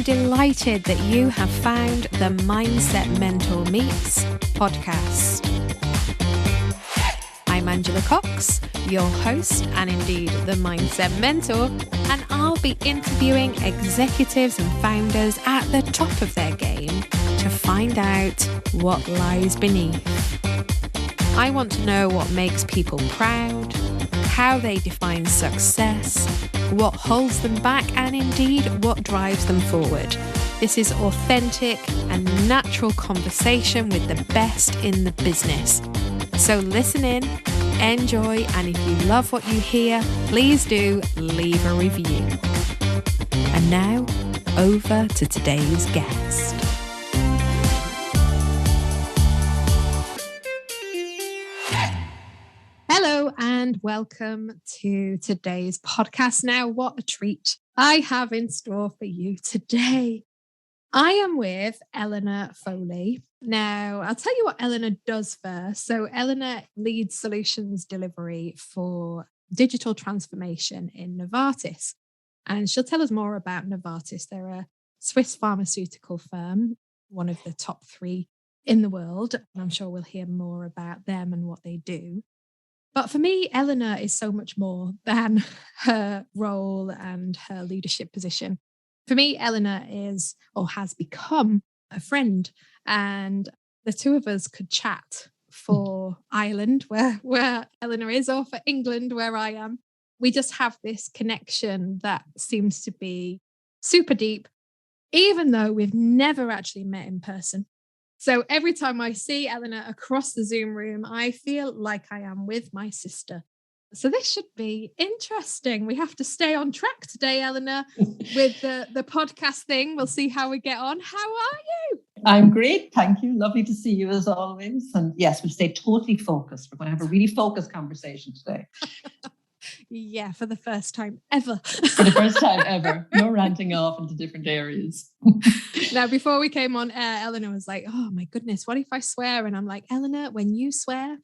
delighted that you have found the Mindset Mentor Meets podcast. I'm Angela Cox, your host and indeed the Mindset Mentor, and I'll be interviewing executives and founders at the top of their game to find out what lies beneath. I want to know what makes people proud, how they define success, what holds them back, and indeed what drives them forward. This is authentic and natural conversation with the best in the business. So listen in, enjoy, and if you love what you hear, please do leave a review. And now, over to today's guest. Hello and welcome to today's podcast. Now, what a treat I have in store for you today. I am with Eleanor Foley. Now, I'll tell you what Eleanor does first. So Eleanor leads solutions delivery for digital transformation in Novartis. And she'll tell us more about Novartis. They're a Swiss pharmaceutical firm, one of the top 3 in the world. And I'm sure we'll hear more about them and what they do. But for me, Eleanor is so much more than her role and her leadership position. For me, Eleanor is or has become a friend, and the two of us could chat for Ireland, where Eleanor is, or for England, where I am. We just have this connection that seems to be super deep, even though we've never actually met in person. So every time I see Eleanor across the Zoom room, I feel like I am with my sister. So this should be interesting. We have to stay on track today, Eleanor, with the podcast thing. We'll see how we get on. How are you? I'm great. Thank you. Lovely to see you as always. And yes, we'll stay totally focused. We're going to have a really focused conversation today. Yeah, for the first time ever. For the first time ever. No ranting off into different areas. Now, before we came on air, Eleanor was like, oh my goodness, what if I swear? And I'm like, Eleanor, when you swear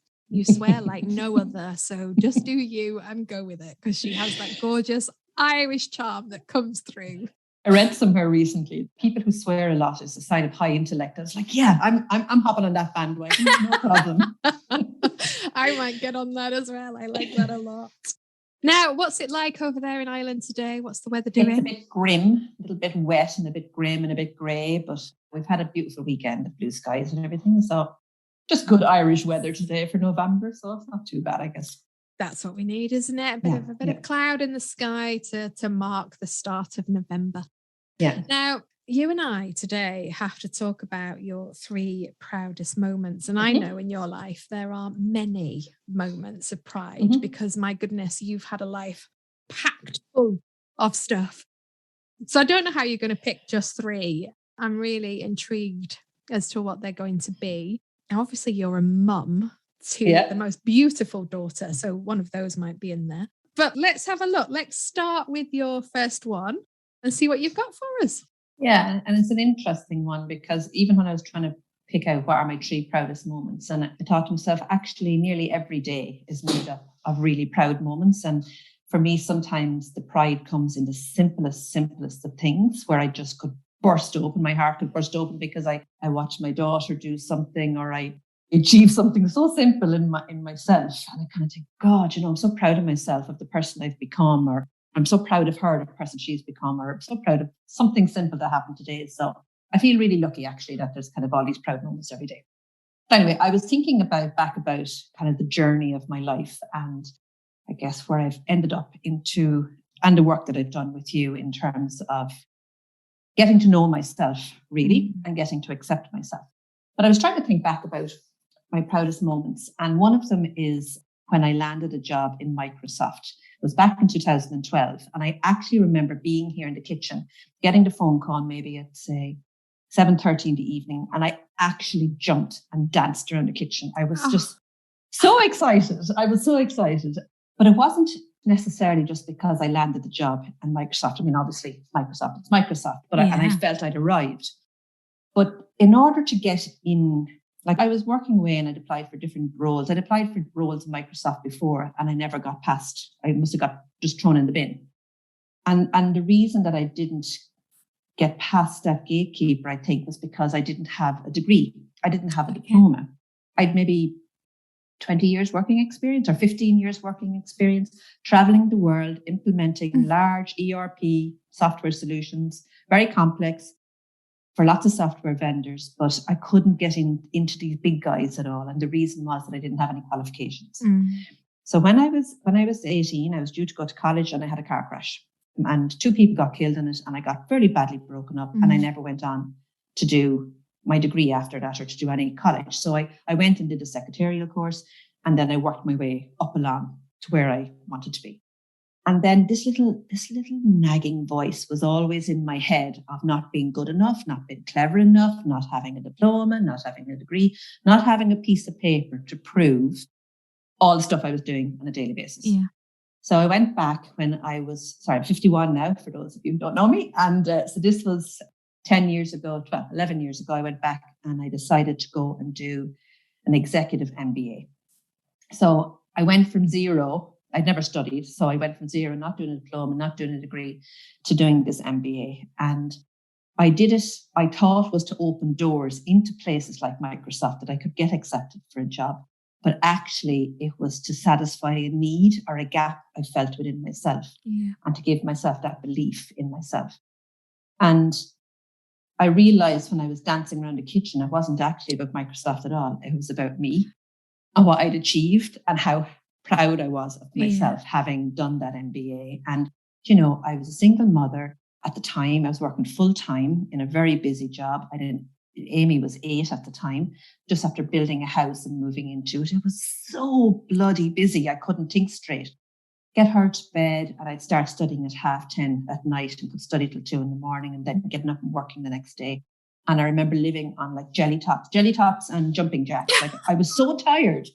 like no other. So just do you and go with it, because she has that gorgeous Irish charm that comes through. I read somewhere recently, people who swear a lot is a sign of high intellect. I was like, yeah, I'm hopping on that bandwagon. No problem. I might get on that as well. I like that a lot. Now, what's it like over there in Ireland today? What's the weather doing? It's a bit grim, a little bit wet and a bit grim and a bit grey, but we've had a beautiful weekend of blue skies and everything. So just good Irish weather today for November. So it's not too bad, I guess. That's what we need, isn't it? A bit of cloud in the sky to mark the start of November. Yeah. Now, you and I today have to talk about your 3 proudest moments. And I know in your life, there are many moments of pride because, my goodness, you've had a life packed full of stuff. So I don't know how you're going to pick just 3. I'm really intrigued as to what they're going to be. Now, obviously, you're a mum to the most beautiful daughter. So one of those might be in there. But let's have a look. Let's start with your first one and see what you've got for us. Yeah, and it's an interesting one because even when I was trying to pick out what are my 3 proudest moments, and I thought to myself, actually, nearly every day is made up of really proud moments. And for me, sometimes the pride comes in the simplest of things where I just could burst open. My heart could burst open because I watched my daughter do something, or I achieve something so simple in myself. And I kind of think, God, I'm so proud of myself, of the person I've become, or I'm so proud of her, the person she's become, or I'm so proud of something simple that happened today. So I feel really lucky, actually, that there's kind of all these proud moments every day. But anyway, I was thinking about kind of the journey of my life, and I guess where I've ended up into, and the work that I've done with you in terms of getting to know myself, really, and getting to accept myself. But I was trying to think back about my proudest moments. And one of them is when I landed a job in Microsoft. It was back in 2012. And I actually remember being here in the kitchen, getting the phone call maybe at, say, 7:30 in the evening. And I actually jumped and danced around the kitchen. I was just so excited. I was so excited. But it wasn't necessarily just because I landed the job in Microsoft. I mean, obviously, Microsoft, it's Microsoft. But and I felt I'd arrived. But in order to get in, like I was working away and I'd applied for different roles. I'd applied for roles in Microsoft before and I never got past. I must have got just thrown in the bin. And the reason that I didn't get past that gatekeeper, I think, was because I didn't have a degree. I didn't have a diploma. I'd maybe 20 years working experience or 15 years working experience, traveling the world, implementing large ERP software solutions, very complex for lots of software vendors, but I couldn't get into these big guys at all. And the reason was that I didn't have any qualifications. So when I was 18, I was due to go to college and I had a car crash. And 2 people got killed in it, and I got fairly badly broken up, and I never went on to do my degree after that or to do any college. So I went and did a secretarial course, and then I worked my way up along to where I wanted to be. And then this little nagging voice was always in my head of not being good enough, not being clever enough, not having a diploma, not having a degree, not having a piece of paper to prove all the stuff I was doing on a daily basis. Yeah. So I went back when I'm 51 now, for those of you who don't know me. And so this was 11 years ago, I went back and I decided to go and do an executive MBA. So I went from zero. I'd never studied. So I went from zero, not doing a diploma, not doing a degree, to doing this MBA. And I did it, I thought, was to open doors into places like Microsoft that I could get accepted for a job. But actually, it was to satisfy a need or a gap I felt within myself and to give myself that belief in myself. And I realized when I was dancing around the kitchen, it wasn't actually about Microsoft at all. It was about me and what I'd achieved and how proud I was of myself having done that MBA. And, I was a single mother at the time. I was working full time in a very busy job. Amy was 8 at the time, just after building a house and moving into it. It was so bloody busy. I couldn't think straight. Get her to bed and I'd start studying at 10:30 at night and could study till 2 a.m. and then getting up and working the next day. And I remember living on like jelly tops and jumping jacks. Like I was so tired.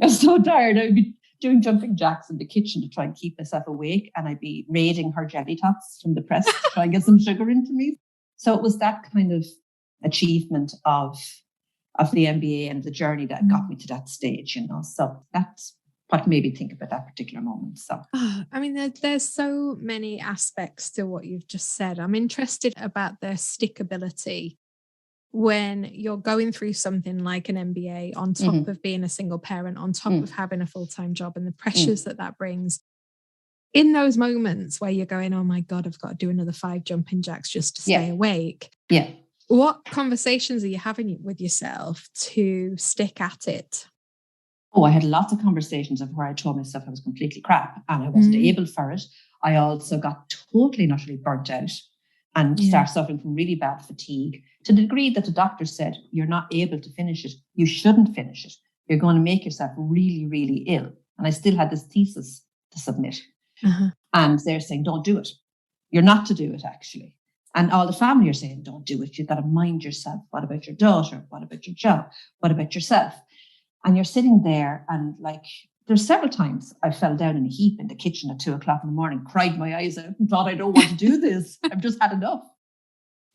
I'd be doing jumping jacks in the kitchen to try and keep myself awake. And I'd be raiding her jelly tots from the press to try and get some sugar into me. So it was that kind of achievement of the MBA and the journey that got me to that stage, So that's what made me think about that particular moment. So, I mean, there's so many aspects to what you've just said. I'm interested about the stickability when you're going through something like an MBA on top of being a single parent, on top of having a full-time job and the pressures that brings. In those moments where you're going, oh my God, I've got to do another 5 jumping jacks just to stay awake. Yeah. What conversations are you having with yourself to stick at it? Oh, I had lots of conversations of where I told myself I was completely crap and I wasn't able for it. I also got totally and utterly burnt out and started suffering from really bad fatigue to the degree that the doctor said, you're not able to finish it. You shouldn't finish it. You're going to make yourself really, really ill. And I still had this thesis to submit. And they're saying, don't do it. You're not to do it, actually. And all the family are saying, don't do it. You've got to mind yourself. What about your daughter? What about your job? What about yourself? And you're sitting there and there's several times I fell down in a heap in the kitchen at 2 o'clock in the morning, cried my eyes out and thought, I don't want to do this. I've just had enough.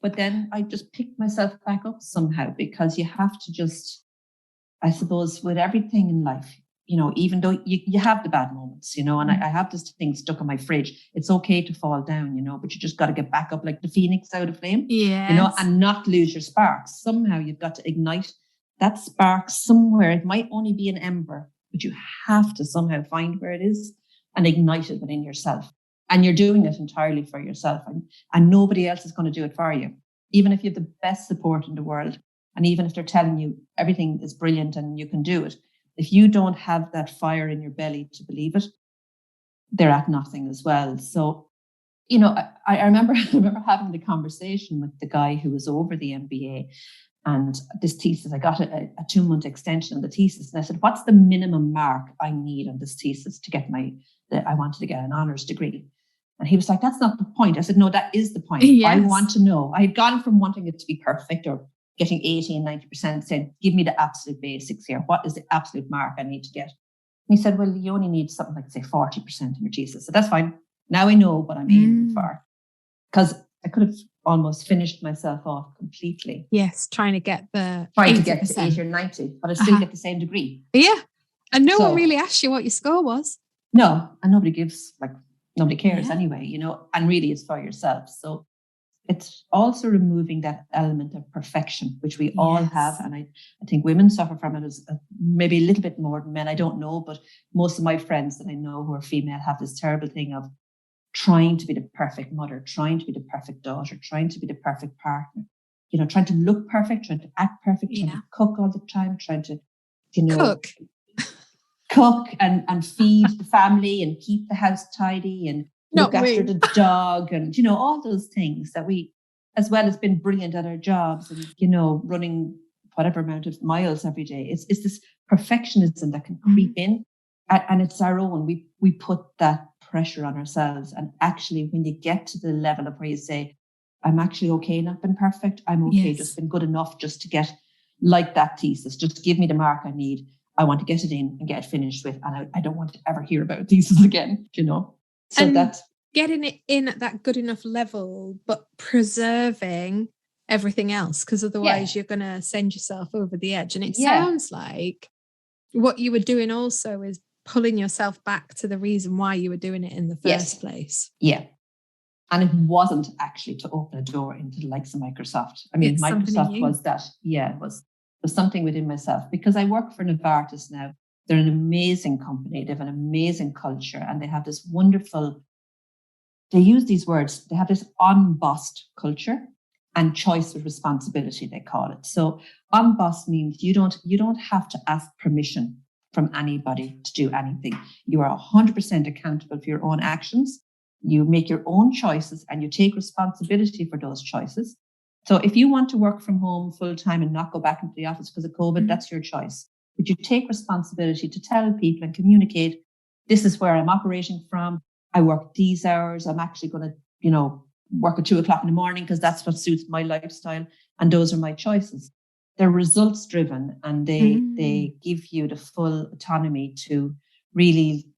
But then I just picked myself back up somehow, because you have to just, I suppose, with everything in life, even though you have the bad moments, and I have this thing stuck in my fridge. It's okay to fall down, but you just got to get back up like the phoenix out of flame, and not lose your sparks. Somehow you've got to ignite that spark somewhere. It might only be an ember, but you have to somehow find where it is and ignite it within yourself. And you're doing it entirely for yourself, and nobody else is going to do it for you. Even if you have the best support in the world, and even if they're telling you everything is brilliant and you can do it, if you don't have that fire in your belly to believe it, they're at nothing as well. So, I remember having the conversation with the guy who was over the MBA and this thesis. I got a 2-month extension on the thesis. And I said, what's the minimum mark I need on this thesis to get I wanted to get an honours degree. And he was like, that's not the point. I said, no, that is the point. Yes. I want to know. I had gone from wanting it to be perfect or getting 80 and 90%, saying, give me the absolute basics here. What is the absolute mark I need to get? And he said, well, you only need something like, say, 40% in your thesis. So that's fine. Now I know what I'm aiming for. Because I could have almost finished myself off completely. Yes, trying to get to 80 or 90, but I still get the same degree. Yeah. And no one really asked you what your score was. No, and nobody cares anyway, and really it's for yourself. So it's also removing that element of perfection, which we all have. And I think women suffer from it as maybe a little bit more than men. I don't know, but most of my friends that I know who are female have this terrible thing of trying to be the perfect mother, trying to be the perfect daughter, trying to be the perfect partner, trying to look perfect, trying to act perfect, trying to cook all the time, trying to, cook and feed the family and keep the house tidy and look after the dog and, all those things that we, as well as being brilliant at our jobs and, running whatever amount of miles every day. It's this perfectionism that can creep in, and it's our own. We put that pressure on ourselves. And actually, when you get to the level of where you say, I'm actually okay not being perfect. I'm okay just being good enough just to get like that thesis. Just give me the mark I need. I want to get it in and get it finished with. And I don't want to ever hear about thesis again, So and that's getting it in at that good enough level, but preserving everything else, because otherwise you're going to send yourself over the edge. And it sounds like what you were doing also is pulling yourself back to the reason why you were doing it in the first place. Yeah. And it wasn't actually to open a door into the likes of Microsoft. I mean, Microsoft was that, it was something within myself, because I work for Novartis now. They're an amazing company. They have an amazing culture, and they have this wonderful, they use these words, they have this unbossed culture and choice with responsibility, they call it. So unbossed means you don't have to ask permission from anybody to do anything. You are 100% accountable for your own actions. You make your own choices and you take responsibility for those choices. So if you want to work from home full time and not go back into the office because of COVID, that's your choice. But you take responsibility to tell people and communicate, this is where I'm operating from. I work these hours. I'm actually going to, work at 2:00 in the morning because that's what suits my lifestyle. And those are my choices. They're results driven, and they give you the full autonomy to really,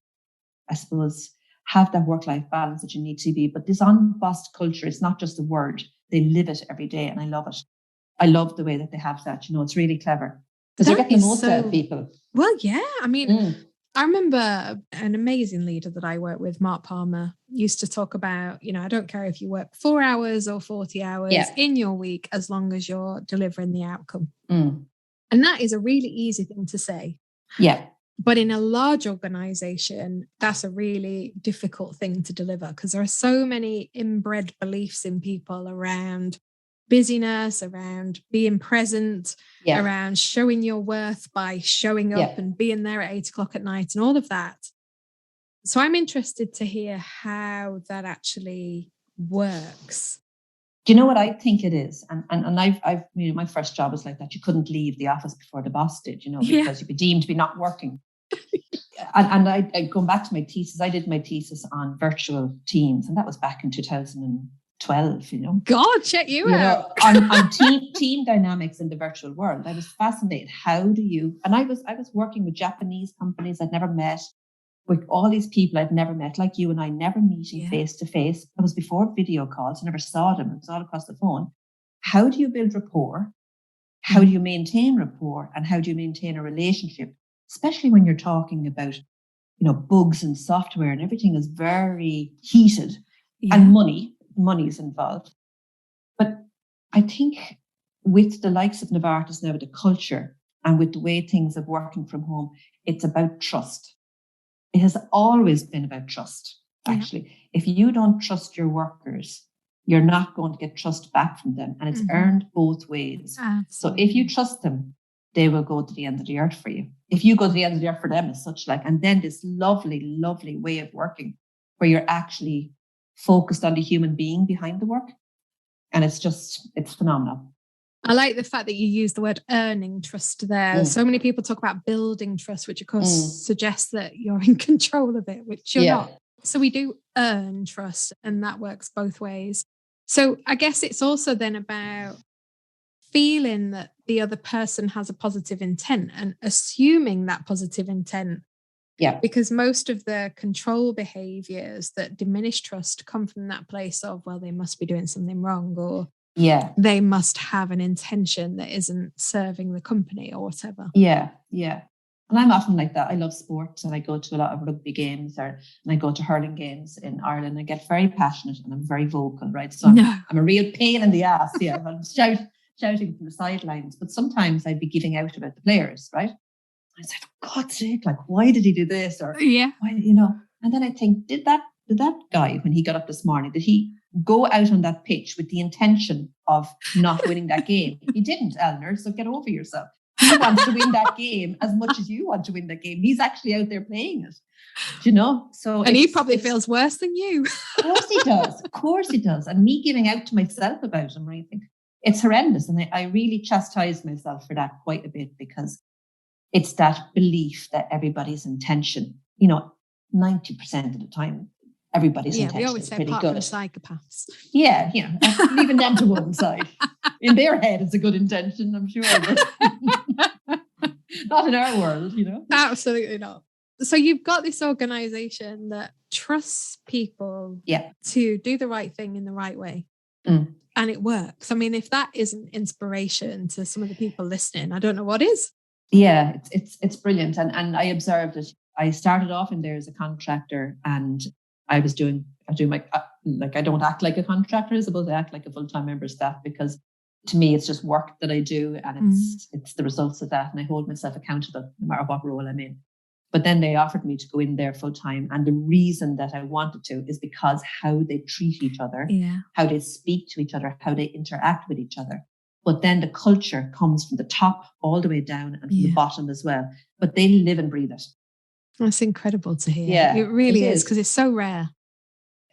I suppose, have that work-life balance that you need to be. But this unbossed culture, it's not just a word. They live it every day, and I love it. I love the way that they have that. It's really clever because they're getting the most out of people. Well, yeah. I mean, I remember an amazing leader that I worked with, Mark Palmer, used to talk about, I don't care if you work 4 hours or 40 hours in your week, as long as you're delivering the outcome. And that is a really easy thing to say. Yeah. But in a large organization, that's a really difficult thing to deliver, because there are so many inbred beliefs in people around busyness, around being present, around showing your worth by showing up and being there at 8:00 at night and all of that. So I'm interested to hear how that actually works. Do you know what I think it is? And I've my first job was like that. You couldn't leave the office before the boss did, because you'd be deemed to be not working. And I going back to my thesis, I did my thesis on virtual teams, and that was back in 2012. God, check you out on team dynamics in the virtual world. I was fascinated. How do you? And I was working with Japanese companies I'd never met, with all these people I'd never met, like you and I, never meeting face to face. It was before video calls. I never saw them. It was all across the phone. How do you build rapport? How do you maintain rapport? And how do you maintain a relationship? Especially when you're talking about, bugs and software, and everything is very heated, and money is involved. But I think with the likes of Novartis now, with the culture and with the way things are working from home, it's about trust. It has always been about trust, actually. If you don't trust your workers, you're not going to get trust back from them. And it's earned both ways. Absolutely. So if you trust them, they will go to the end of the earth for you. If you go to the end of the earth for them, as such, and then this lovely, lovely way of working where you're actually focused on the human being behind the work. And it's phenomenal. I like the fact that you use the word earning trust there. So many people talk about building trust, which of course suggests that you're in control of it, which you're not. So we do earn trust, and that works both ways. So I guess it's also then about feeling that the other person has a positive intent and assuming that positive intent. Yeah. Because most of the control behaviors that diminish trust come from that place of, well, they must be doing something wrong, or they must have an intention that isn't serving the company or whatever. Yeah. And I'm often like that. I love sports and I go to a lot of rugby games and I go to hurling games in Ireland. I get very passionate and I'm very vocal, right? So I'm a real pain in the ass. Yeah, I'm shouting from the sidelines. But sometimes I'd be giving out about the players, right? I said, for God's sake, like, why did he do this? Or why, and then I think, did that guy, when he got up this morning, did he go out on that pitch with the intention of not winning that game? He didn't, Eleanor, so get over yourself. He wants to win that game as much as you want to win that game. He's actually out there playing it, So, and he probably feels worse than you. Of course he does. Of course he does. And me giving out to myself about him, I think it's horrendous. And I really chastise myself for that quite a bit, because it's that belief that everybody's intention, 90% of the time, everybody's intention we always is say pretty apart good. From psychopaths. Yeah, leaving them to one side. In their head, it's a good intention, I'm sure. But not in our world, Absolutely not. So you've got this organization that trusts people to do the right thing in the right way. And it works. I mean, if that isn't inspiration to some of the people listening, I don't know what is. Yeah, it's brilliant. And I observed it. I started off in there as a contractor, and I do my, I don't act like a contractor. I suppose I act like a full-time member of staff, because to me, it's just work that I do, and it's the results of that. And I hold myself accountable no matter what role I'm in. But then they offered me to go in there full-time. And the reason that I wanted to is because how they treat each other, how they speak to each other, how they interact with each other. But then the culture comes from the top all the way down and from the bottom as well. But they live and breathe it. That's incredible to hear. Yeah, it really is, because it's so rare.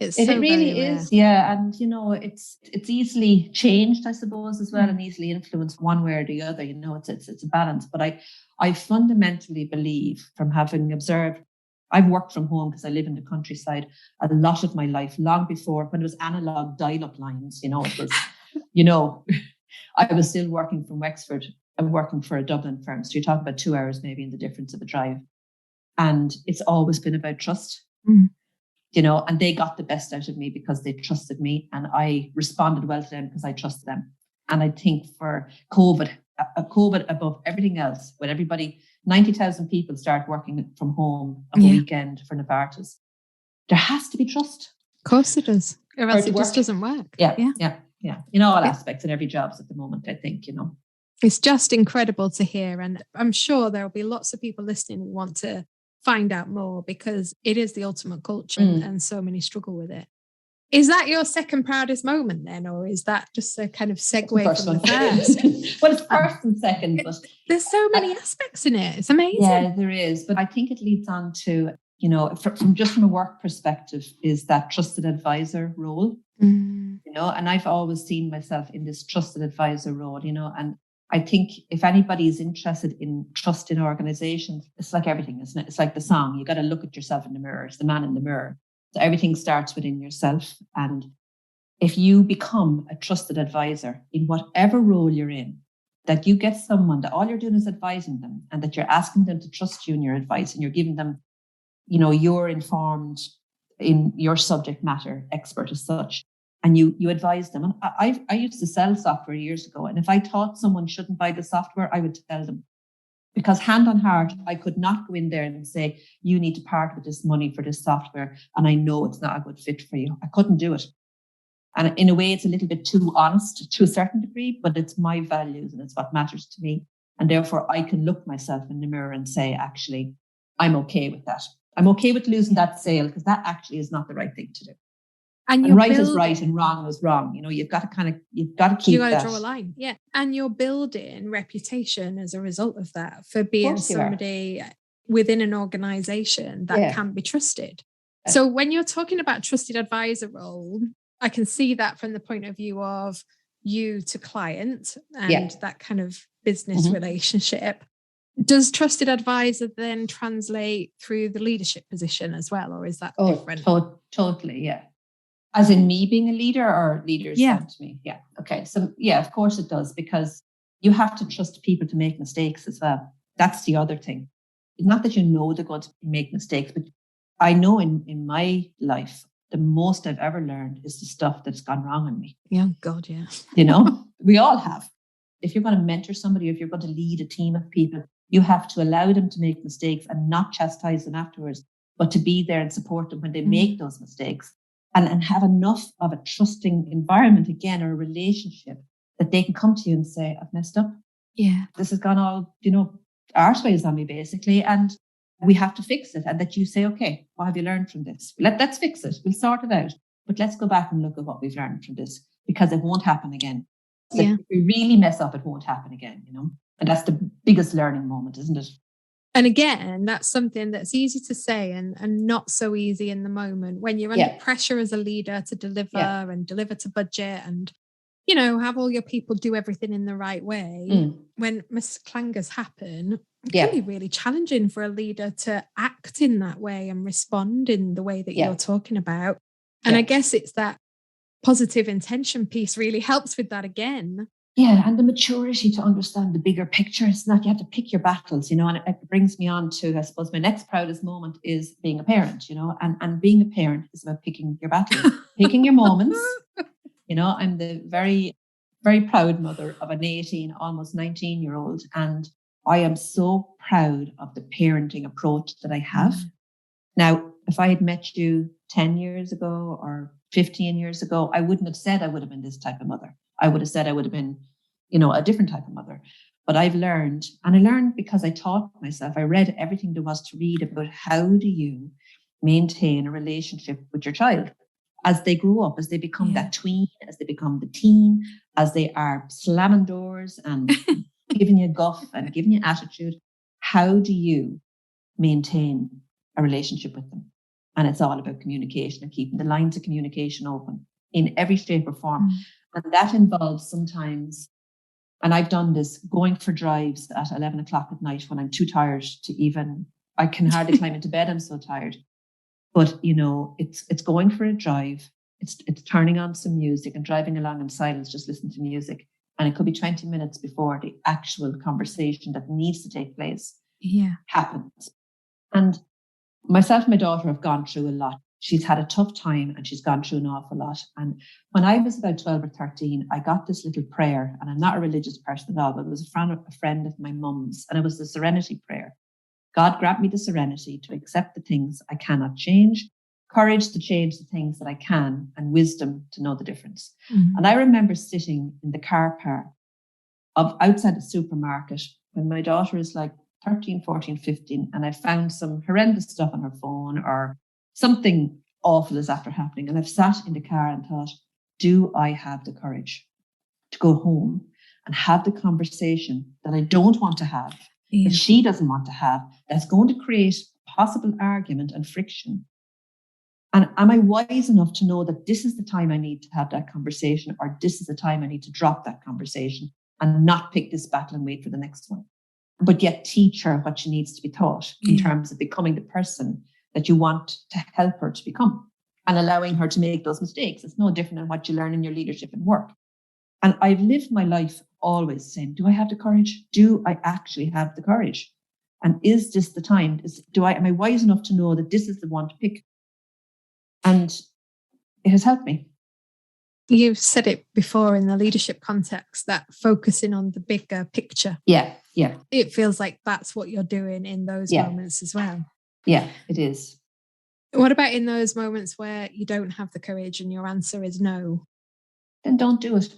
It really is, yeah. And, it's easily changed, I suppose, as well, and easily influenced one way or the other. It's a balance. But I fundamentally believe, from having observed, I've worked from home because I live in the countryside a lot of my life, long before when it was analog dial-up lines, it was, I was still working from Wexford and working for a Dublin firm. So you're talking about 2 hours maybe in the difference of a drive. And it's always been about trust. And they got the best out of me because they trusted me, and I responded well to them because I trusted them. And I think for COVID above everything else, when 90,000 people start working from home on the weekend for Novartis, there has to be trust. Of course it does. Or else it just doesn't work. Yeah. In all aspects, in every job at the moment, I think, It's just incredible to hear. And I'm sure there'll be lots of people listening who want to find out more, because it is the ultimate culture and so many struggle with it. Is that your second proudest moment then, or is that just a kind of segue from the first? Well, it's first and second, but there's so many aspects in it. It's amazing. Yeah, there is. But I think it leads on to, from a work perspective, is that trusted advisor role. And I've always seen myself in this trusted advisor role, and I think if anybody is interested in trust in organizations, it's like everything, isn't it? It's like the song. You got to look at yourself in the mirror. It's the man in the mirror. So everything starts within yourself. And if you become a trusted advisor in whatever role you're in, that you get someone that all you're doing is advising them, and that you're asking them to trust you in your advice, and you're giving them, you're informed in your subject matter expert as such. And you advise them. And I used to sell software years ago. And if I thought someone shouldn't buy the software, I would tell them. Because hand on heart, I could not go in there and say, you need to part with this money for this software, and I know it's not a good fit for you. I couldn't do it. And in a way, it's a little bit too honest to a certain degree, but it's my values and it's what matters to me. And therefore, I can look myself in the mirror and say, actually, I'm okay with that. I'm okay with losing that sale, because that actually is not the right thing to do. And right is right and wrong is wrong. You've got to keep that. You've got to draw a line. Yeah. And you're building reputation as a result of that, for being somebody within an organization that can be trusted. Yeah. So when you're talking about trusted advisor role, I can see that from the point of view of you to client and that kind of business relationship. Does trusted advisor then translate through the leadership position as well? Or is that different? Totally. Yeah. As in me being a leader, or leaders sent to me? Yeah. Okay. So of course it does, because you have to trust people to make mistakes as well. That's the other thing. It's not that they're going to make mistakes, but I know in my life, the most I've ever learned is the stuff that's gone wrong in me. Yeah, God, yeah. We all have. If you're going to mentor somebody, if you're going to lead a team of people, You have to allow them to make mistakes and not chastise them afterwards, but to be there and support them when they make those mistakes, and have enough of a trusting environment again, or a relationship, that they can come to you and say, I've messed up. Yeah. This has gone all, arseways on me, basically. And we have to fix it. And that you say, okay, what have you learned from this? Let's fix it. We'll sort it out. But let's go back and look at what we've learned from this, because it won't happen again. So if we really mess up, it won't happen again, And that's the biggest learning moment, isn't it? And again, that's something that's easy to say and not so easy in the moment when you're under pressure as a leader to deliver and deliver to budget and, have all your people do everything in the right way. When misclangers happen, it can be really challenging for a leader to act in that way and respond in the way that you're talking about. And I guess it's that positive intention piece really helps with that again. Yeah, and the maturity to understand the bigger picture. It's not, you have to pick your battles, and it brings me on to, I suppose, my next proudest moment is being a parent, and being a parent is about picking your battles, picking your moments. I'm the very, very proud mother of an 18, almost 19-year-old, and I am so proud of the parenting approach that I have. Now, if I had met you 10 years ago or 15 years ago, I wouldn't have said I would have been this type of mother. I would have said I would have been, a different type of mother. But I've learned, and I learned because I taught myself. I read everything there was to read about how do you maintain a relationship with your child as they grow up, as they become that tween, as they become the teen, as they are slamming doors and giving you guff and giving you attitude. How do you maintain a relationship with them? And it's all about communication and keeping the lines of communication open in every shape or form. And that involves sometimes, and I've done this, going for drives at 11 o'clock at night when I'm too tired to even, I can hardly climb into bed. I'm so tired. But, it's going for a drive. It's turning on some music and driving along in silence, just listening to music. And it could be 20 minutes before the actual conversation that needs to take place happens. And myself and my daughter have gone through a lot. She's had a tough time and she's gone through an awful lot. And when I was about 12 or 13, I got this little prayer, and I'm not a religious person at all, but it was a friend of my mum's, and it was the serenity prayer. God grant me the serenity to accept the things I cannot change, courage to change the things that I can, and wisdom to know the difference. And I remember sitting in the car park outside the supermarket when my daughter is like 13, 14, 15, and I found some horrendous stuff on her phone, or something awful is after happening. And I've sat in the car and thought, do I have the courage to go home and have the conversation that I don't want to have, that she doesn't want to have, that's going to create possible argument and friction? And am I wise enough to know that this is the time I need to have that conversation, or this is the time I need to drop that conversation and not pick this battle and wait for the next one? But yet teach her what she needs to be taught in terms of becoming the person that you want to help her to become, and allowing her to make those mistakes. It's no different than what you learn in your leadership and work. And I've lived my life always saying, do I have the courage? Do I actually have the courage? And is this the time? Am I wise enough to know that this is the one to pick? And it has helped me. You've said it before in the leadership context, that focusing on the bigger picture. Yeah. It feels like that's what you're doing in those moments as well. Yeah, it is. What about in those moments where you don't have the courage and your answer is no? Then don't do it,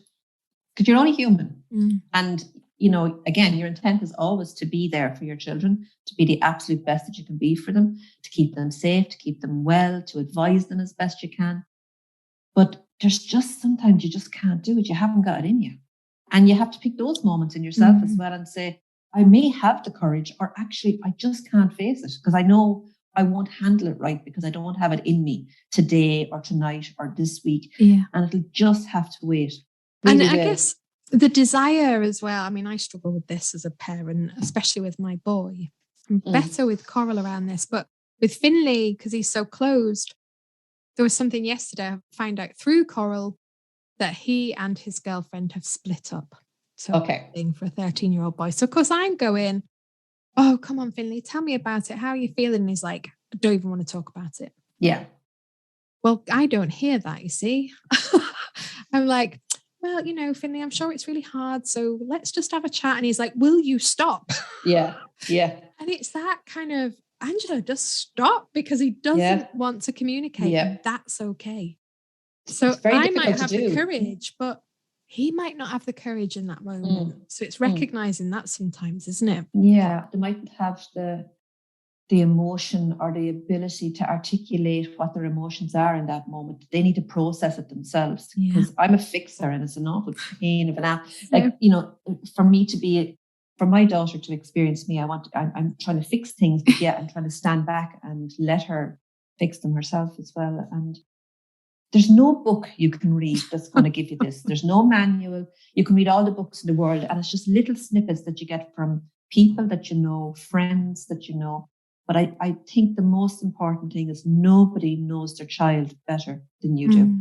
because you're only human. And, again, your intent is always to be there for your children, to be the absolute best that you can be for them, to keep them safe, to keep them well, to advise them as best you can. But there's just sometimes you just can't do it. You haven't got it in you. And you have to pick those moments in yourself as well and say, I may have the courage, or actually I just can't face it because I know I won't handle it right because I don't have it in me today or tonight or this week. And it'll just have to wait. Really, and I guess the desire as well. I mean, I struggle with this as a parent, especially with my boy. I'm better with Coral around this, but with Finley, because he's so closed, there was something yesterday I found out through Coral that he and his girlfriend have split up. So thing for a 13-year-old boy. So of course I'm going, oh, come on, Finley, tell me about it. How are you feeling? And he's like, I don't even want to talk about it. Yeah. Well, I don't hear that, you see. I'm like, well, Finley, I'm sure it's really hard. So let's just have a chat. And he's like, will you stop? Yeah. And it's that kind of, Angela, just stop, because he doesn't want to communicate. And that's okay. So I might have the courage, but he might not have the courage in that moment. So it's recognizing that sometimes, isn't it? Yeah. They mightn't have the emotion or the ability to articulate what their emotions are in that moment. They need to process it themselves, because I'm a fixer and it's an awful pain of an app. Like, for my daughter to experience me, I'm trying to fix things, but I'm trying to stand back and let her fix them herself as well. And there's no book you can read that's going to give you this. There's no manual. You can read all the books in the world, and it's just little snippets that you get from people that you know, friends that you know. But I think the most important thing is nobody knows their child better than you do,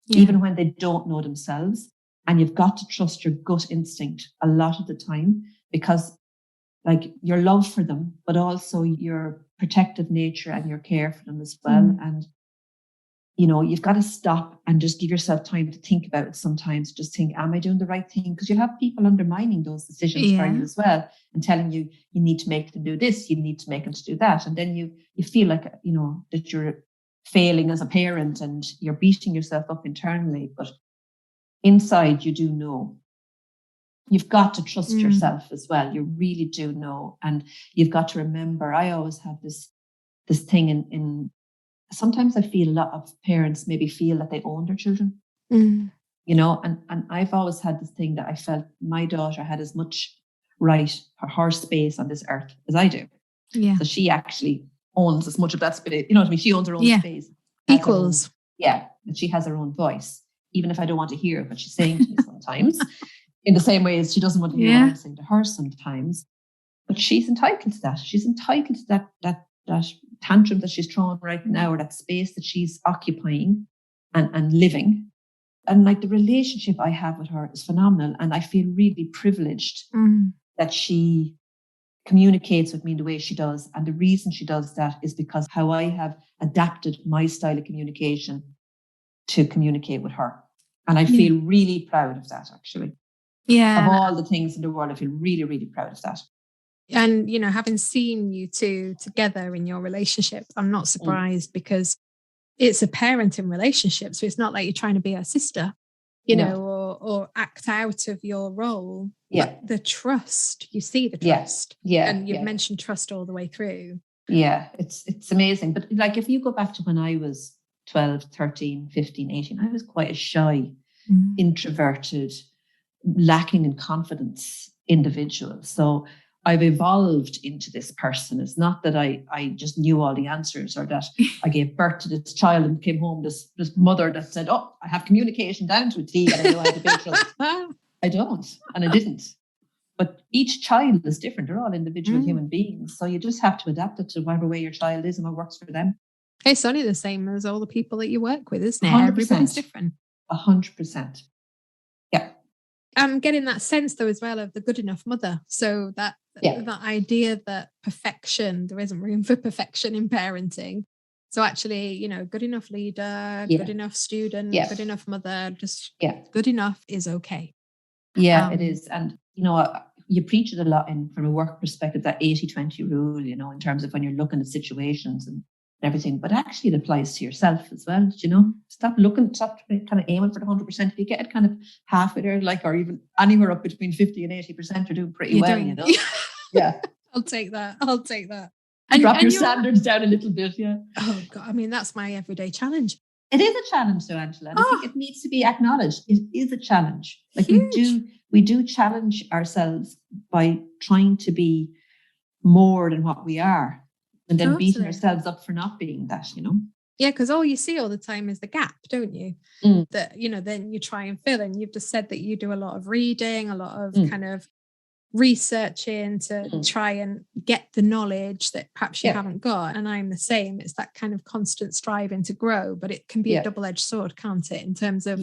even when they don't know themselves. And you've got to trust your gut instinct a lot of the time, because like your love for them, but also your protective nature and your care for them as well. And you've got to stop and just give yourself time to think about it sometimes. Just think, am I doing the right thing? Because you'll have people undermining those decisions for you as well, and telling you need to make them do this, you need to make them to do that. And then you feel like, that you're failing as a parent and you're beating yourself up internally. But inside you do know. You've got to trust yourself as well. You really do know. And you've got to remember, I always have this thing in sometimes I feel a lot of parents maybe feel that they own their children, and I've always had this thing that I felt my daughter had as much right for her space on this earth as I do. Yeah. So she actually owns as much of that space. You know what I mean? She owns her own space. Equals. And she has her own voice, even if I don't want to hear what she's saying to me sometimes, in the same way as she doesn't want to hear what I'm saying to her sometimes. But she's entitled to that. She's entitled to that tantrum that she's throwing right now, or that space that she's occupying and living. And like, the relationship I have with her is phenomenal. And I feel really privileged that she communicates with me in the way she does. And the reason she does that is because how I have adapted my style of communication to communicate with her. And I feel really proud of that, actually. Yeah. Of all the things in the world, I feel really, really proud of that. And, having seen you two together in your relationship, I'm not surprised, because it's a parenting relationship. So it's not like you're trying to be her sister, or act out of your role. Yeah. But the trust, you see the trust. Yeah. And you've mentioned trust all the way through. Yeah, it's amazing. But like, if you go back to when I was 12, 13, 15, 18, I was quite a shy, introverted, lacking in confidence individual. So I've evolved into this person. It's not that I just knew all the answers, or that I gave birth to this child and came home this mother that said, oh, I have communication down to a T and I know how to build trust. I don't, and I didn't. But each child is different. They're all individual human beings. So you just have to adapt it to whatever way your child is and what works for them. It's only the same as all the people that you work with, isn't it? 100%. Everybody's different. 100%. Yeah. I'm getting that sense, though, as well, of the good enough mother. So that idea that perfection, there isn't room for perfection in parenting. So actually, good enough leader, good enough student, good enough mother, just good enough is okay. Yeah, it is. And, you preach it a lot from a work perspective, that 80-20 rule, in terms of when you're looking at situations and everything, but actually it applies to yourself as well. Stop kind of aiming for the 100%. If you get it kind of halfway there, or even anywhere up between 50 and 80%, you're doing pretty well, Yeah. I'll take that. And drop your standards down a little bit, yeah. Oh God, I mean, that's my everyday challenge. It is a challenge, though, Angela. And I think it needs to be acknowledged. It is a challenge. Like, we do challenge ourselves by trying to be more than what we are, and then beating ourselves up for not being that, Yeah, because all you see all the time is the gap, don't you? That, then you try and fill. And you've just said that you do a lot of reading, a lot of kind of researching to try and get the knowledge that perhaps you haven't got. And I'm the same. It's that kind of constant striving to grow, but it can be a double-edged sword, can't it? In terms of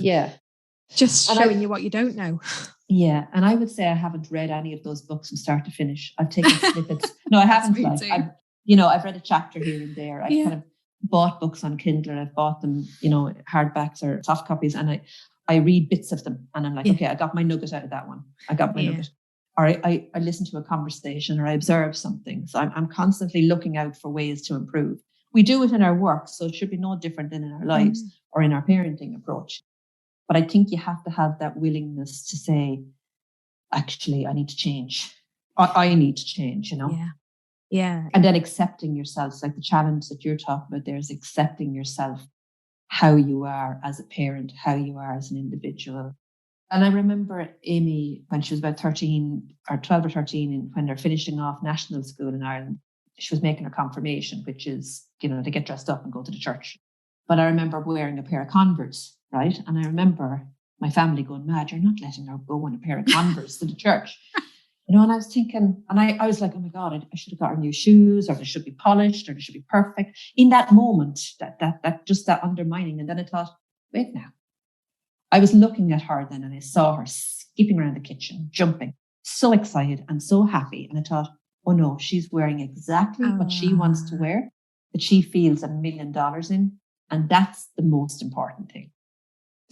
just showing you what you don't know. Yeah. And I would say I haven't read any of those books from start to finish. I've taken snippets. No, I haven't. I've read a chapter here and there. I've kind of bought books on Kindle. I've bought them, hardbacks or soft copies. And I read bits of them and I'm like, Yeah. okay, I got my nugget out of that one. I got my Yeah. nugget. Or I listen to a conversation or I observe something. So I'm constantly looking out for ways to improve. We do it in our work, so it should be no different than in our lives or in our parenting approach. But I think you have to have that willingness to say, actually, I need to change. I need to change, you know? Yeah. Yeah. And then accepting yourself. It's like the challenge that you're talking about there is accepting yourself, how you are as a parent, how you are as an individual. And I remember Amy, when she was about 13 or 12 or 13, when they're finishing off national school in Ireland, she was making her confirmation, which is, you know, to get dressed up and go to the church. But I remember wearing a pair of Converse, right? And I remember my family going, mad, you're not letting her go in a pair of Converse to the church. You know, and I was thinking, and I was like, oh my God, I should have got her new shoes, or they should be polished, or they should be perfect. In that moment, that undermining. And then I thought, wait now. I was looking at her then and I saw her skipping around the kitchen, jumping, so excited and so happy. And I thought, oh no, she's wearing exactly what she wants to wear, that she feels $1 million in. And that's the most important thing.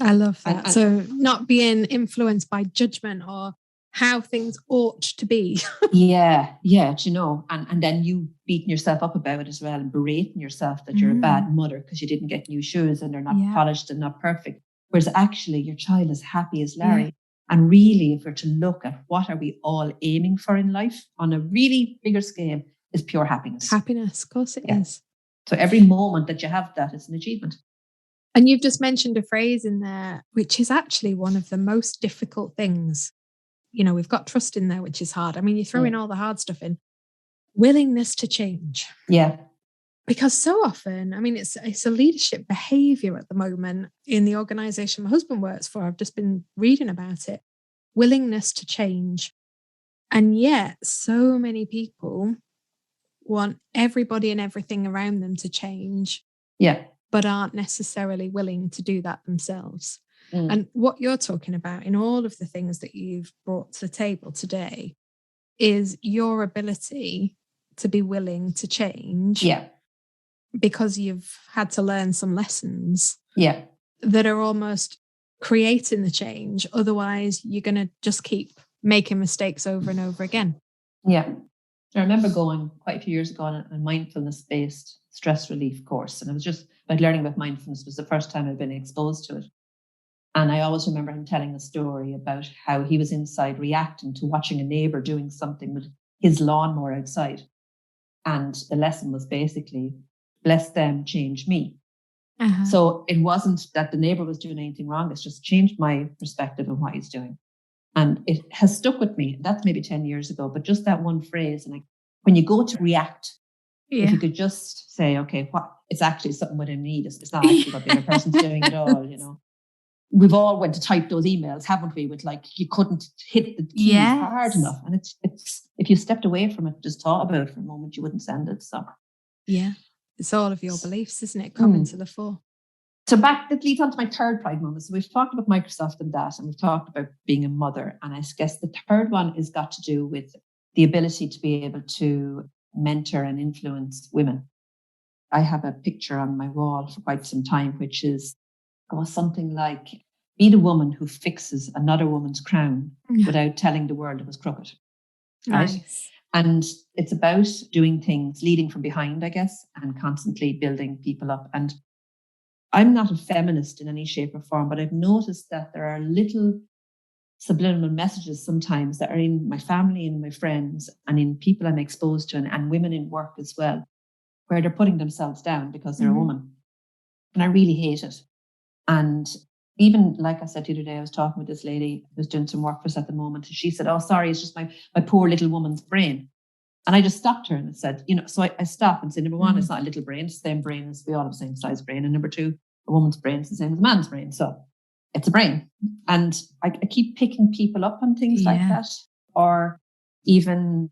I love that. So not being influenced by judgment or how things ought to be. Yeah, you know, and then you beating yourself up about it as well and berating yourself that you're a bad mother because you didn't get new shoes and they're not polished and not perfect. Whereas actually your child is happy as Larry. Yeah. And really, if we're to look at what are we all aiming for in life on a really bigger scale, is pure happiness. Happiness, of course it is. So every moment that you have that is an achievement. And you've just mentioned a phrase in there, which is actually one of the most difficult things. You know, we've got trust in there, which is hard. I mean, you throw in all the hard stuff in. Willingness to change. Yeah. Because so often, I mean, it's a leadership behavior at the moment in the organization my husband works for. I've just been reading about it. Willingness to change. And yet so many people want everybody and everything around them to change. Yeah. But aren't necessarily willing to do that themselves. And what you're talking about in all of the things that you've brought to the table today is your ability to be willing to change. Yeah. Because you've had to learn some lessons. Yeah. That are almost creating the change. Otherwise, you're going to just keep making mistakes over and over again. Yeah. I remember going quite a few years ago on a mindfulness-based stress relief course. And it was just about learning about mindfulness. It was the first time I'd been exposed to it. And I always remember him telling a story about how he was inside reacting to watching a neighbor doing something with his lawnmower outside. And the lesson was basically, bless them, change me. Uh-huh. So it wasn't that the neighbor was doing anything wrong. It's just changed my perspective of what he's doing. And it has stuck with me. That's maybe 10 years ago, but just that one phrase. And like, when you go to react, if you could just say, okay, what it's actually something within me. It's not actually what the other person's doing at all, you know. We've all went to type those emails, haven't we? With like, you couldn't hit the keys hard enough. And it's if you stepped away from it, just thought about it for a moment, you wouldn't send it. So yeah, it's all of your beliefs, isn't it? Coming to the fore. So that leads on to my third pride moment. So we've talked about Microsoft and that, and we've talked about being a mother. And I guess the third one is got to do with the ability to be able to mentor and influence women. I have a picture on my wall for quite some time, which is something like, be the woman who fixes another woman's crown without telling the world it was crooked. Right? Nice. And it's about doing things, leading from behind, I guess, and constantly building people up. And I'm not a feminist in any shape or form, but I've noticed that there are little subliminal messages sometimes that are in my family and my friends and in people I'm exposed to and women in work as well, where they're putting themselves down because they're a woman. And I really hate it. And even like I said the other day, I was talking with this lady who's doing some work for us at the moment. And she said, oh, sorry, it's just my poor little woman's brain. And I just stopped her and I said, you know, so I stopped and said, number one, it's not a little brain, it's the same brain as we all have the same size brain. And number two, a woman's brain is the same as a man's brain. So it's a brain. And I keep picking people up on things like that. Or even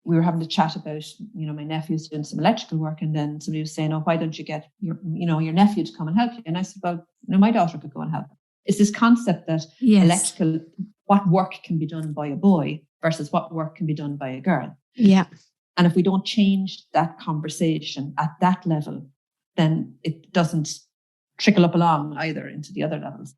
we were having a chat about, you know, my nephew's doing some electrical work. And then somebody was saying, oh, why don't you get your nephew to come and help you? And I said, well, you know, my daughter could go and help. It's this concept that electrical, what work can be done by a boy versus what work can be done by a girl. Yeah. And if we don't change that conversation at that level, then it doesn't trickle up along either into the other levels.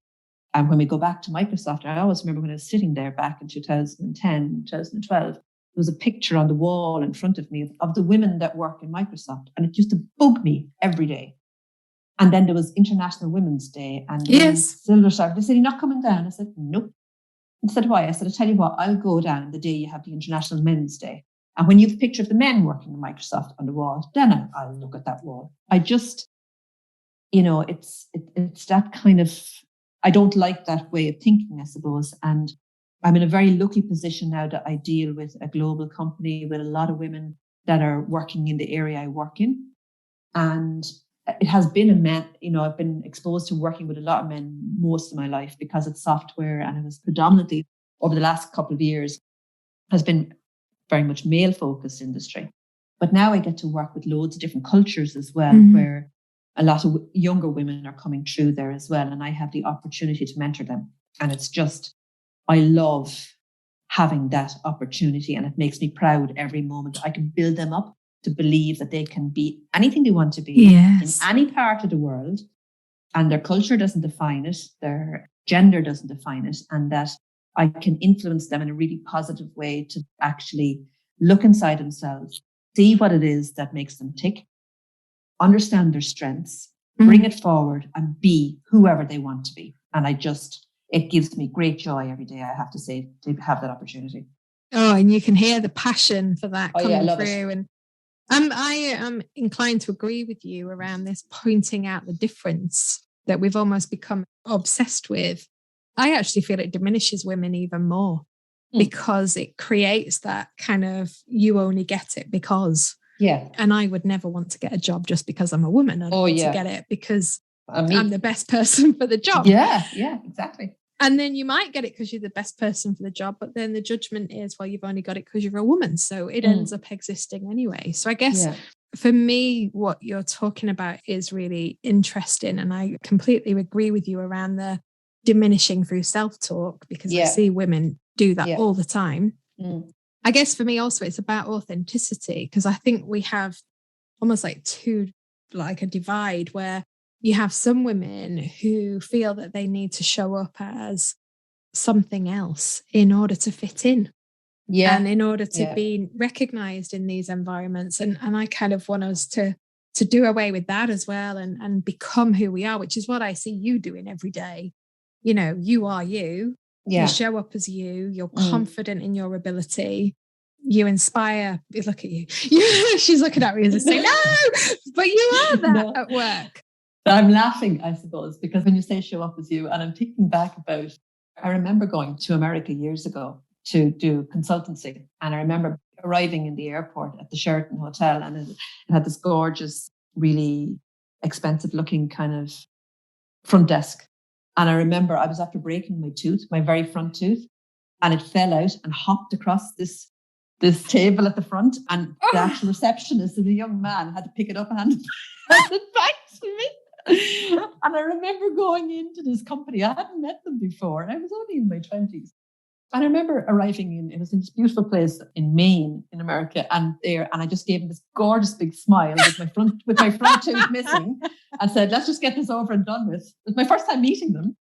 And when we go back to Microsoft, I always remember when I was sitting there back in 2010, 2012, there was a picture on the wall in front of me of the women that work in Microsoft. And it used to bug me every day. And then there was International Women's Day and Silver Star. They said, "You're not coming down?" I said, "Nope." I said, "Why?" I said, "I tell you what, I'll go down the day you have the International Men's Day. And when you have a picture of the men working in Microsoft on the wall, then I'll look at that wall." I just, it's that kind of, I don't like that way of thinking, I suppose. And I'm in a very lucky position now that I deal with a global company with a lot of women that are working in the area I work in. And it has been a man, I've been exposed to working with a lot of men most of my life because it's software, and it was predominantly over the last couple of years has been very much male focused industry. But now I get to work with loads of different cultures as well, where a lot of younger women are coming through there as well. And I have the opportunity to mentor them. And it's just, I love having that opportunity, and it makes me proud every moment I can build them up to believe that they can be anything they want to be in any part of the world, and their culture doesn't define it, their gender doesn't define it, and that I can influence them in a really positive way to actually look inside themselves, see what it is that makes them tick, understand their strengths, bring it forward, and be whoever they want to be. And it gives me great joy every day, I have to say, to have that opportunity. Oh, and you can hear the passion for that coming through. It. And I am inclined to agree with you around this, pointing out the difference that we've almost become obsessed with. I actually feel it diminishes women even more because it creates that kind of, you only get it because. Yeah. And I would never want to get a job just because I'm a woman. I'd want to get it because I'm the best person for the job. Yeah, exactly. And then you might get it because you're the best person for the job, but then the judgment is, well, you've only got it because you're a woman. So it ends up existing anyway. So I guess for me, what you're talking about is really interesting. And I completely agree with you around the diminishing through self-talk, because I see women do that all the time. I guess for me also, it's about authenticity, because I think we have almost like a divide where you have some women who feel that they need to show up as something else in order to fit in. Yeah. And in order to be recognized in these environments. And I kind of want us to do away with that as well and become who we are, which is what I see you doing every day. You are you. Yeah. You show up as you. You're confident in your ability. You inspire. Look at you. She's looking at me as I say, no, but you are that at work. I'm laughing, I suppose, because when you say show up as you, and I'm thinking back about, I remember going to America years ago to do consultancy. And I remember arriving in the airport at the Sheraton Hotel, and it had this gorgeous, really expensive looking kind of front desk. And I remember I was after breaking my tooth, my very front tooth, and it fell out and hopped across this table at the front. And the actual receptionist, the young man, had to pick it up and hand it back to me. And I remember going into this company. I hadn't met them before. I was only in my 20s. And I remember arriving it was in this beautiful place in Maine, in America, and I just gave him this gorgeous big smile with my front tooth missing, and said, "Let's just get this over and done with." It was my first time meeting them.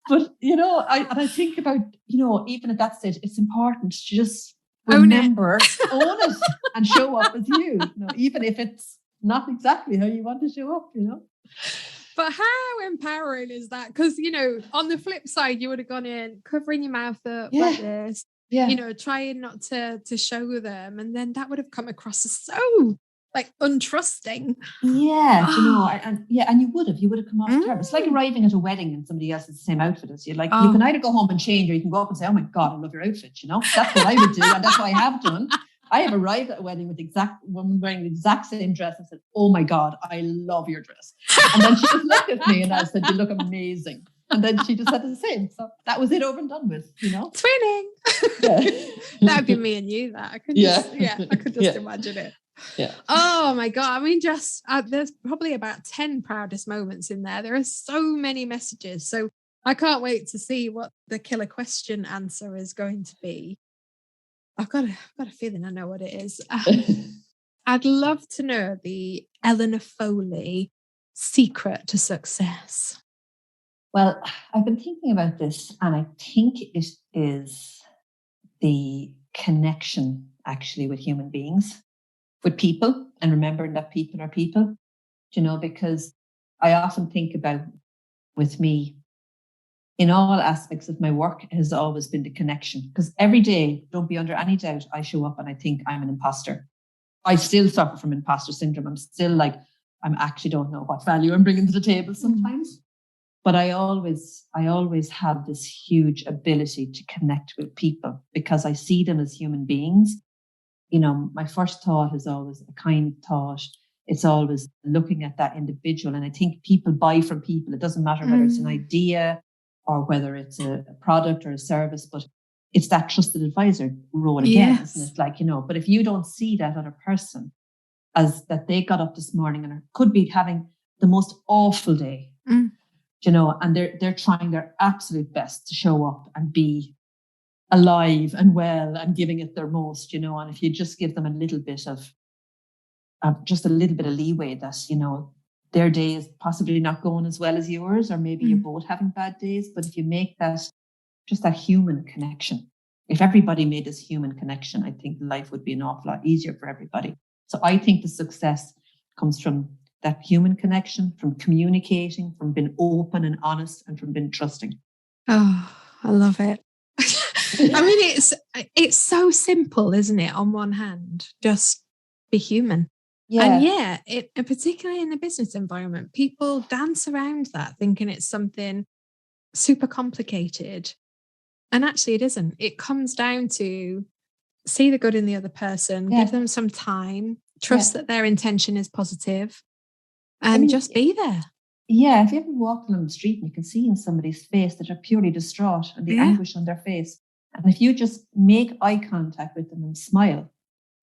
But, I think about, even at that stage, it's important to just remember, own it, and show up as you, even if it's not exactly how you want to show up, But how empowering is that? Because, on the flip side, you would have gone in covering your mouth up like this, trying not to show them. And then that would have come across as so untrusting. Yeah. And you would have come off terrible. It's like arriving at a wedding and somebody else has the same outfit as you. You can either go home and change, or you can go up and say, "Oh my God, I love your outfit." That's what I would do. And that's what I have done. I have arrived at a wedding with woman wearing the exact same dress and said, "Oh my God, I love your dress." And then she just looked at me and I said, "You look amazing." And then she just said the same. So that was it, over and done with, Twinning. Yeah. That would be me and you, that. I could just imagine it. Yeah. Oh my God. I mean, there's probably about 10 proudest moments in there. There are so many messages. So I can't wait to see what the killer question answer is going to be. I've got a feeling I know what it is. I'd love to know the Eleanor Foley secret to success. Well, I've been thinking about this, and I think it is the connection actually with human beings, with people, and remembering that people are people, because I often think about, with me, in all aspects of my work, has always been the connection. Because every day, don't be under any doubt, I show up and I think I'm an imposter. I still suffer from imposter syndrome. I'm still like, I actually don't know what value I'm bringing to the table sometimes. But I always have this huge ability to connect with people because I see them as human beings. My first thought is always a kind thought. It's always looking at that individual. And I think people buy from people. It doesn't matter whether it's an idea or whether it's a product or a service, but it's that trusted advisor role again, isn't it? Like, but if you don't see that other person as that they got up this morning and could be having the most awful day, and they're trying their absolute best to show up and be alive and well and giving it their most, and if you just give them a little bit of leeway that, their day is possibly not going as well as yours, or maybe you're both having bad days. But if you make that just that human connection, if everybody made this human connection, I think life would be an awful lot easier for everybody. So I think the success comes from that human connection, from communicating, from being open and honest, and from being trusting. Oh, I love it. I mean, it's so simple, isn't it? On one hand, just be human. Yeah. And particularly in the business environment, people dance around that thinking it's something super complicated. And actually it isn't. It comes down to see the good in the other person, give them some time, trust that their intention is positive, and just be there. Yeah, if you ever walked along the street and you can see in somebody's face that they're purely distraught and the anguish on their face, and if you just make eye contact with them and smile,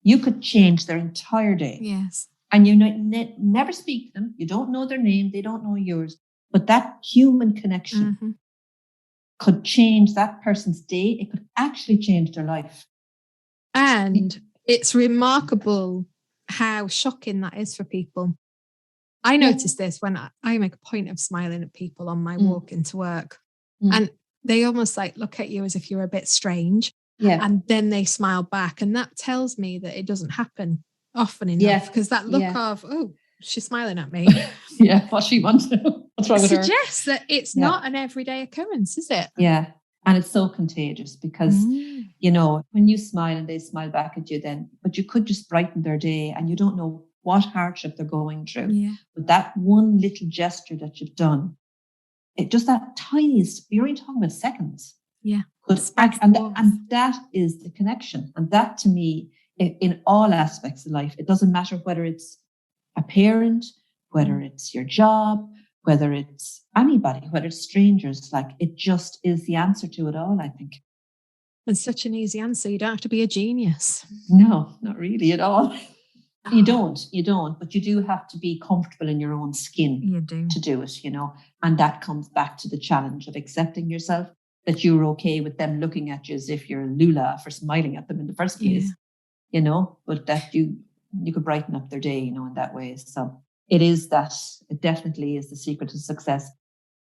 you could change their entire day. Yes. And you never speak to them. You don't know their name. They don't know yours. But that human connection could change that person's day. It could actually change their life. And it's remarkable how shocking that is for people. I noticed this when I make a point of smiling at people on my walk into work. And they almost like look at you as if you're a bit strange. Yeah. And then they smile back. And that tells me that it doesn't happen often enough. Because that look of, oh, she's smiling at me. What she wants to. What's wrong with her? Suggests that it's not an everyday occurrence, is it? Yeah. And it's so contagious because, when you smile and they smile back at you but you could just brighten their day, and you don't know what hardship they're going through. Yeah. But that one little gesture that you've done, it just that tiniest, you're only talking about seconds. Yeah. And that is the connection. And that to me, in all aspects of life, it doesn't matter whether it's a parent, whether it's your job, whether it's anybody, whether it's strangers, like it just is the answer to it all, I think. And such an easy answer. You don't have to be a genius. No, not really at all. You don't, but you do have to be comfortable in your own skin to do it, and that comes back to the challenge of accepting yourself, that you're okay with them looking at you as if you're a lula for smiling at them in the first place, but that you could brighten up their day, in that way. So it definitely is the secret to success.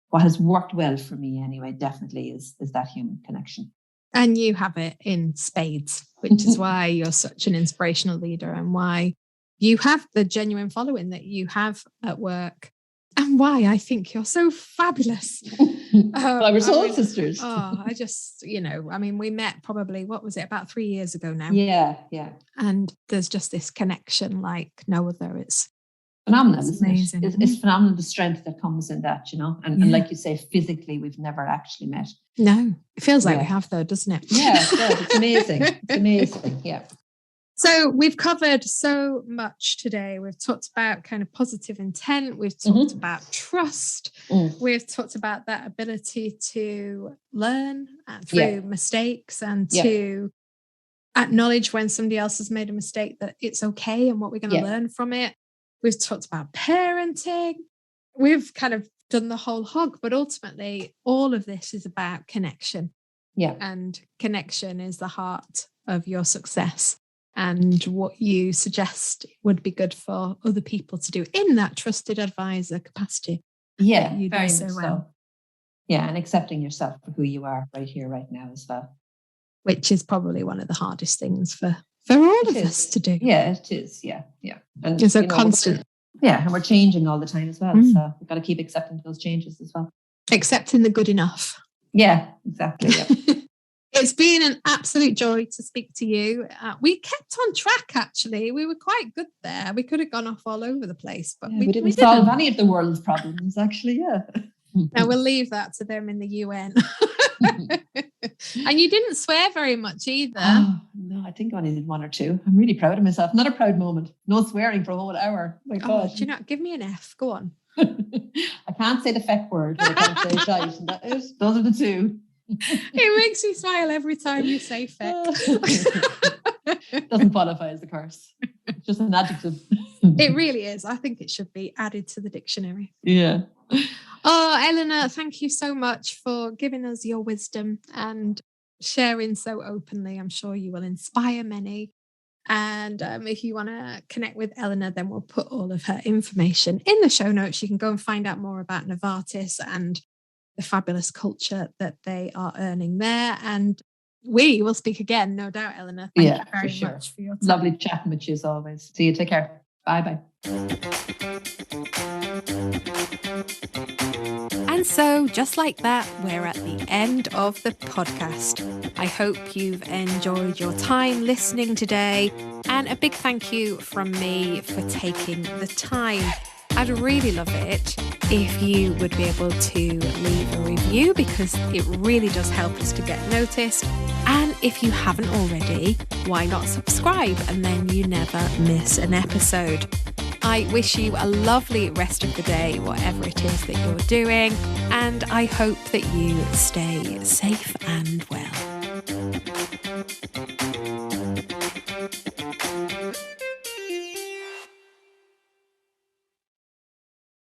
What has worked well for me anyway, definitely is that human connection. And you have it in spades, which is why you're such an inspirational leader and why you have the genuine following that you have at work, and why I think you're so fabulous. We're soul sisters. I just, we met probably, what was it, about 3 years ago now? Yeah. And there's just this connection like no other. It's phenomenal, isn't it? It's phenomenal, the strength that comes in that, and like you say, physically, we've never actually met. No, it feels like we have though, doesn't it? Yeah, it does. It's amazing. It's amazing. Yeah. So we've covered so much today. We've talked about kind of positive intent. We've talked about trust. We've talked about that ability to learn through mistakes and to acknowledge when somebody else has made a mistake, that it's okay and what we're going to learn from it. We've talked about parenting. We've kind of done the whole hog, but ultimately all of this is about connection. Yeah. And connection is the heart of your success and what you suggest would be good for other people to do in that trusted advisor capacity. Yeah, you very do so much well. so. Yeah, and accepting yourself for who you are right here, right now as well. Which is probably one of the hardest things for all of us to do. Yeah, it is. Yeah. And it's a constant. And we're changing all the time as well. So we've got to keep accepting those changes as well. Accepting the good enough. Yeah, exactly. Yeah. It's been an absolute joy to speak to you. We kept on track, actually. We were quite good there. We could have gone off all over the place, but we didn't solve any of the world's problems, actually. Yeah. Now we'll leave that to them in the UN. And you didn't swear very much either. Oh, no, I think I only did one or two. I'm really proud of myself. Not a proud moment. No swearing for a whole hour. My God. Do you know, give me an F. Go on. I can't say the feck word, but I can't say shite. And that is, those are the two. It makes me smile every time you say feck. Doesn't qualify as a curse. It's just an adjective. It really is. I think it should be added to the dictionary. Yeah. Oh, Eleanor, thank you so much for giving us your wisdom and sharing so openly. I'm sure you will inspire many. And if you want to connect with Eleanor, then we'll put all of her information in the show notes. You can go and find out more about Novartis and the fabulous culture that they are earning there. And we will speak again, no doubt, Eleanor. Thank you very much for your time. Lovely chatting with you as always. See you. Take care. Bye-bye. And so, just like that, we're at the end of the podcast. I hope you've enjoyed your time listening today. And a big thank you from me for taking the time. I'd really love it if you would be able to leave a review, because it really does help us to get noticed. And if you haven't already, why not subscribe, and then you never miss an episode. I wish you a lovely rest of the day, whatever it is that you're doing, and I hope that you stay safe and well.